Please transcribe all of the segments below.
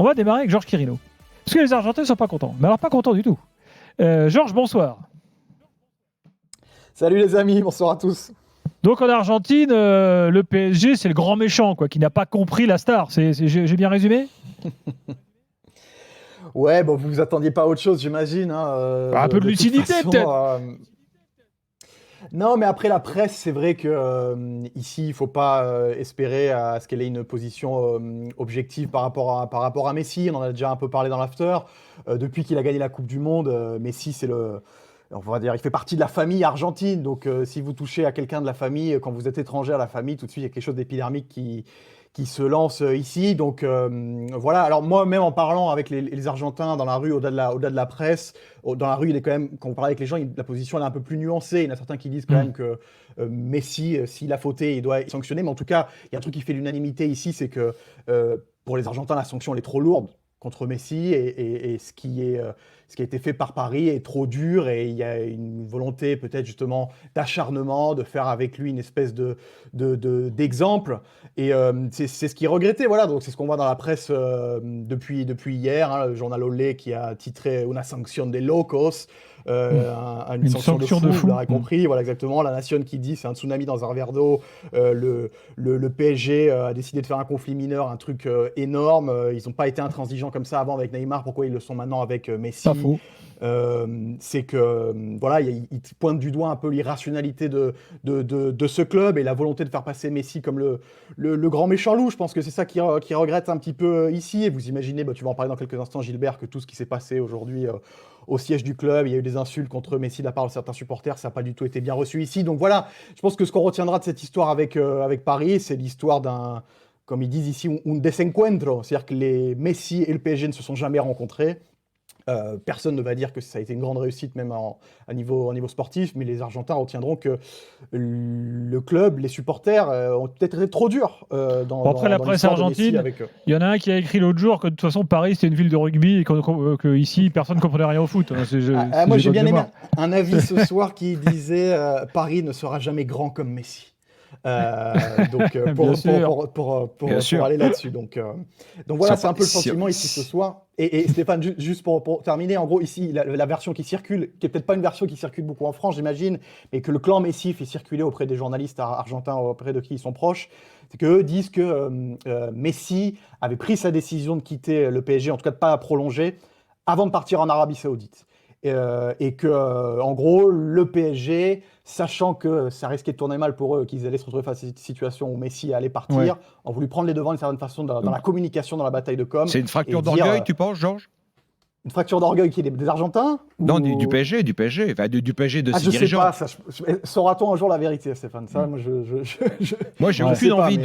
On va démarrer avec Georges Quirino. Parce que les Argentins ne sont pas contents. Mais alors, pas contents du tout. Georges, bonsoir. Salut les amis, bonsoir à tous. Donc en Argentine, le PSG, c'est le grand méchant, quoi, qui n'a pas compris la star. J'ai bien résumé ? Ouais, bon, vous vous attendiez pas à autre chose, j'imagine. Un peu de lucidité, peut-être. Non, mais après la presse, c'est vrai que ici, il faut pas espérer à ce qu'elle ait une position objective par rapport à Messi. On en a déjà un peu parlé dans l'after. Depuis qu'il a gagné la Coupe du Monde, Messi, on va dire, il fait partie de la famille argentine. Donc, si vous touchez à quelqu'un de la famille, quand vous êtes étranger à la famille, tout de suite, il y a quelque chose d'épidermique qui se lance ici. Donc, voilà. Alors, moi, même en parlant avec les Argentins dans la rue, au-delà de la presse, dans la rue, il est quand même, quand on parle avec les gens, la position elle est un peu plus nuancée. Il y en a certains qui disent quand même que Messi, s'il a fauté, il doit être sanctionné. Mais en tout cas, il y a un truc qui fait l'unanimité ici, c'est que pour les Argentins, la sanction elle est trop lourde contre Messi et ce qui a été fait par Paris est trop dur et il y a une volonté peut-être justement d'acharnement, de faire avec lui une espèce d'exemple et c'est ce qui est regretté, voilà, donc c'est ce qu'on voit dans la presse depuis hier, hein, le journal Olé qui a titré Una sanción de locos, une sanction de fou, vous l'aurez compris, voilà exactement, la Nation qui dit c'est un tsunami dans un verre d'eau, le PSG a décidé de faire un conflit mineur, un truc énorme, ils n'ont pas été intransigeants comme ça avant avec Neymar, pourquoi ils le sont maintenant avec Messi? Pas faux. C'est que voilà, il pointe du doigt un peu l'irrationalité de ce club et la volonté de faire passer Messi comme le grand méchant loup. Je pense que c'est ça qui regrette un petit peu ici. Et vous imaginez, tu vas en parler dans quelques instants, Gilbert, que tout ce qui s'est passé aujourd'hui au siège du club, il y a eu des insultes contre Messi de la part de certains supporters, ça n'a pas du tout été bien reçu ici. Donc voilà, je pense que ce qu'on retiendra de cette histoire avec Paris, c'est l'histoire d'un, comme ils disent ici, un desencuentro, c'est-à-dire que les Messi et le PSG ne se sont jamais rencontrés. Personne ne va dire que ça a été une grande réussite, même à niveau sportif, mais les Argentins retiendront que le club, les supporters ont peut-être été trop durs Après la presse argentine, il y en a un qui a écrit l'autre jour que de toute façon Paris c'était une ville de rugby et que ici personne ne comprenait rien au foot. Moi j'ai bien aimé un avis ce soir qui disait Paris ne sera jamais grand comme Messi. Donc pour aller là-dessus. Donc voilà, c'est un peu le sentiment ici ce soir. Et Stéphane, juste pour terminer, en gros ici la version qui circule, qui est peut-être pas une version qui circule beaucoup en France, j'imagine, mais que le clan Messi fait circuler auprès des journalistes argentins auprès de qui ils sont proches, c'est qu'eux disent que Messi avait pris sa décision de quitter le PSG, en tout cas de pas prolonger, avant de partir en Arabie Saoudite. Et que, en gros, le PSG, sachant que ça risquait de tourner mal pour eux, qu'ils allaient se retrouver face à cette situation où Messi allait partir, ont voulu prendre les devants d'une certaine façon dans la communication, dans la bataille de com. C'est une fracture d'orgueil, tu penses, Georges ? Une fracture d'orgueil qui est des Argentins Non, du PSG, enfin du PSG de ses dirigeants. Je sais pas, saura-t-on un jour la vérité, Stéphane? Ça, moi, j'ai aucune envie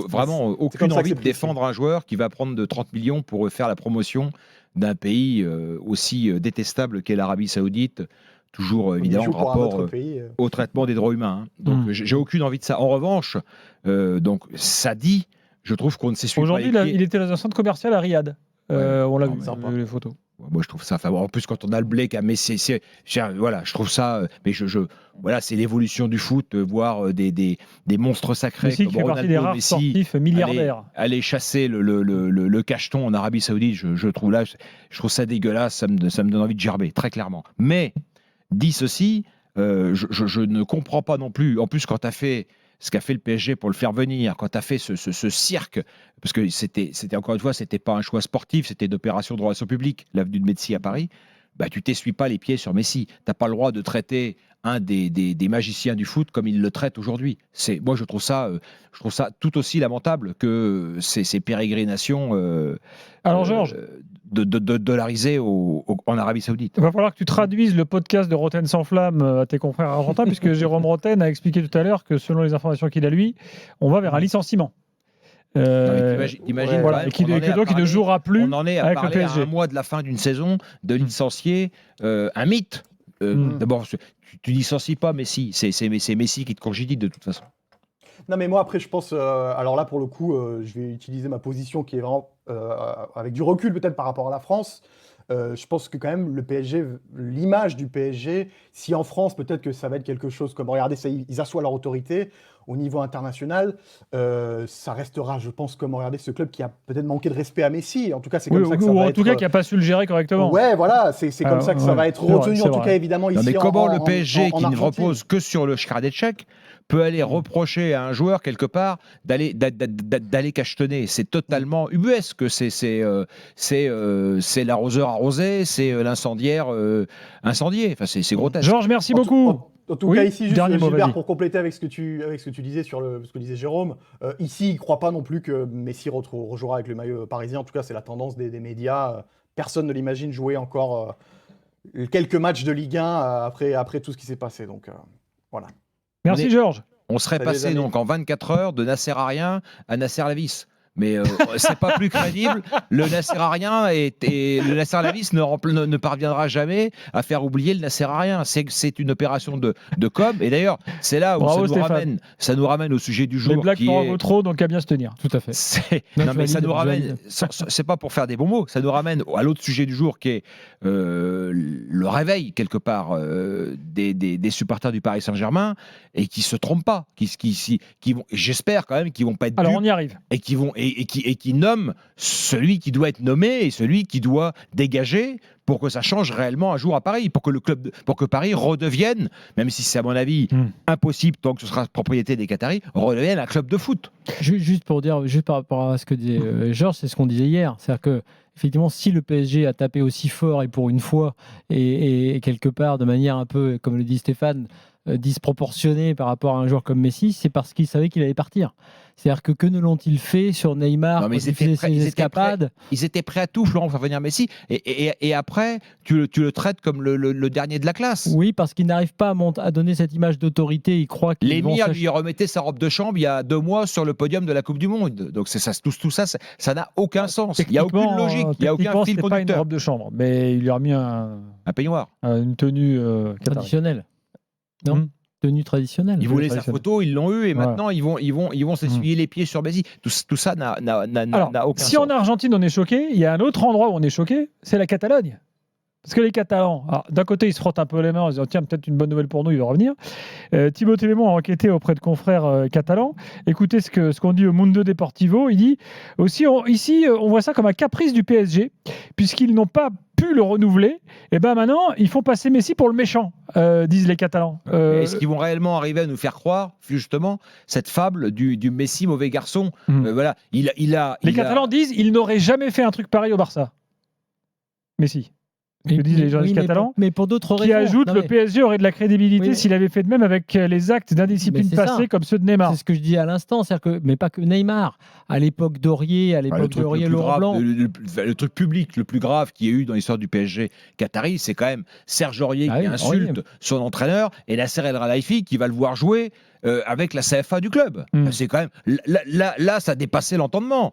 vraiment aucune envie de défendre un joueur qui va prendre de 30 millions pour faire la promotion d'un pays aussi détestable qu'est l'Arabie Saoudite, toujours évidemment rapport au traitement des droits humains. Hein. Donc j'ai aucune envie de ça. En revanche, donc ça dit, je trouve qu'on ne s'essuie pas les pieds. Aujourd'hui, il était dans un centre commercial à Riyad. On l'a vu, les photos. Moi, je trouve ça. En plus, quand on a le blé à Messi, voilà, je trouve ça. Mais voilà, c'est l'évolution du foot, voir des monstres sacrés Messi comme qui fait Ronaldo, partie des rares Messi, sportifs milliardaires. Aller chasser le cacheton en Arabie Saoudite, je trouve ça dégueulasse. Ça me donne envie de gerber, très clairement. Mais dit ceci, je ne comprends pas non plus. En plus, quand tu as fait ce qu'a fait le PSG pour le faire venir, quand tu as fait ce cirque, parce que c'était encore une fois, c'était pas un choix sportif, c'était d'opération de relations publiques, l'avenue de Messi à Paris, bah, tu t'essuies pas les pieds sur Messi. Tu n'as pas le droit de traiter un des magiciens du foot comme il le traite aujourd'hui. Moi, je trouve ça tout aussi lamentable que ces pérégrinations Alors, Georges, de dollariser en Arabie Saoudite. Il va falloir que tu traduises le podcast de Roten sans flamme à tes confrères argentins, puisque Jérôme Roten a expliqué tout à l'heure que selon les informations qu'il a lui, on va vers un licenciement. T'imagines, voilà, et qui ne jouera plus on en est à parler à un mois de la fin d'une saison de licencier un mythe. D'abord, tu licencies pas Messi, c'est Messi qui te congédie de toute façon. Non, mais moi, après, je pense... alors là, pour le coup, je vais utiliser ma position qui est vraiment avec du recul peut-être par rapport à la France. Je pense que quand même le PSG, l'image du PSG, si en France peut-être que ça va être quelque chose comme, regardez, ça, ils assoient leur autorité au niveau international, ça restera, je pense, comme, regardez, ce club qui a peut-être manqué de respect à Messi. En tout cas, c'est comme ça que ça ou va en être. tout cas, qui n'a pas su le gérer correctement. Ouais, voilà, c'est comme ça que ça va être retenu, en tout cas, évidemment, ici. Non, mais comment le en PSG, qui ne Argentine. repose que sur le Schradetschek, peut aller reprocher à un joueur, quelque part, d'aller cachetonner? C'est totalement ubuesque. C'est l'arroseur arrosé, c'est l'incendiaire incendié. Enfin, c'est grotesque. Georges, merci beaucoup. En tout cas, ici, juste, dernier mot, Gilbert, vas-y. pour compléter avec ce que tu disais sur ce que disait Jérôme, ici, il ne croit pas non plus que Messi rejouera avec le maillot parisien. En tout cas, c'est la tendance des médias. Personne ne l'imagine jouer encore quelques matchs de Ligue 1 après tout ce qui s'est passé. Donc, voilà. Merci, Georges. On serait Salut, passé les amis. donc en 24 heures de Nasser Arien à Nasser Lavis. Mais c'est pas plus crédible. Le Nasser Arien et le Nasser Lavis ne parviendra jamais à faire oublier le Nasser Arien. C'est une opération de com. Et d'ailleurs, c'est là où Bravo, ça nous ramène au sujet du jour. Les blagues qui font un est... peu trop, donc à bien se tenir. Tout à fait. Non, mais ça nous ramène. C'est pas pour faire des bons mots. Ça nous ramène à l'autre sujet du jour, qui est le réveil quelque part des supporters du Paris Saint-Germain, et qui se trompent pas, qui vont. J'espère quand même qu'ils vont pas être Alors, dupes, on y arrive. et qui nomme celui qui doit être nommé et celui qui doit dégager, pour que ça change réellement un jour à Paris, pour que Paris redevienne, même si c'est à mon avis impossible tant que ce sera propriété des Qataris, redevienne un club de foot. Juste pour dire, juste par rapport à ce que disait Georges, c'est ce qu'on disait hier. C'est-à-dire que, effectivement, si le PSG a tapé aussi fort et pour une fois, et quelque part de manière un peu, comme le dit Stéphane, disproportionnée par rapport à un joueur comme Messi, c'est parce qu'il savait qu'il allait partir. C'est-à-dire que ne l'ont-ils fait sur Neymar Non, mais quand il faisait ses escapades? Ils étaient prêts à tout, Florent, pour faire venir Messi. Et après, tu le traites comme le dernier de la classe. Oui, parce qu'il n'arrive pas à donner cette image d'autorité. Il croit qu'il L'émir lui remettait sa robe de chambre il y a 2 mois sur le podium de la Coupe du Monde. Donc c'est ça, tout ça, ça n'a aucun sens. Il n'y a aucune logique, il n'y a aucun fil c'est pas une conducteur. robe de chambre, mais il lui a remis Un peignoir. une tenue traditionnelle. Non, tenue traditionnelle. Ils voulaient sa traditionnelle. photo, ils l'ont eu, et Voilà. maintenant ils vont s'essuyer les pieds sur Messi. Tout ça n'a Alors, aucun si sens. en Argentine on est choqué, il y a un autre endroit où on est choqué, c'est la Catalogne. Parce que les Catalans, d'un côté, ils se frottent un peu les mains en se disant tiens, peut-être une bonne nouvelle pour nous, il va revenir. Thibaut Télémon a enquêté auprès de confrères catalans. Écoutez ce qu'on dit au Mundo Deportivo. Il dit aussi ici, on voit ça comme un caprice du PSG, puisqu'ils n'ont pas pu le renouveler. Et ben maintenant, ils font passer Messi pour le méchant, disent les Catalans. Est-ce qu'ils vont réellement arriver à nous faire croire, justement, cette fable du Messi mauvais garçon? Voilà, Les Catalans disent il n'aurait jamais fait un truc pareil au Barça. Messi. Ce que disent les journalistes catalans. Mais pour d'autres Qui raisons. ajoute le PSG aurait de la crédibilité Oui, s'il avait fait de même avec les actes d'indiscipline Mais c'est passés ça. comme ceux de Neymar. C'est ce que je dis à l'instant, mais pas que Neymar. À l'époque d'Aurier, Laurent Blanc. Le truc public le plus grave qu'il y a eu dans l'histoire du PSG Qatari, c'est quand même Serge Aurier qui insulte son entraîneur et Nasser El Khelaifi qui va le voir jouer avec la CFA du club. C'est quand même là, ça dépassait l'entendement.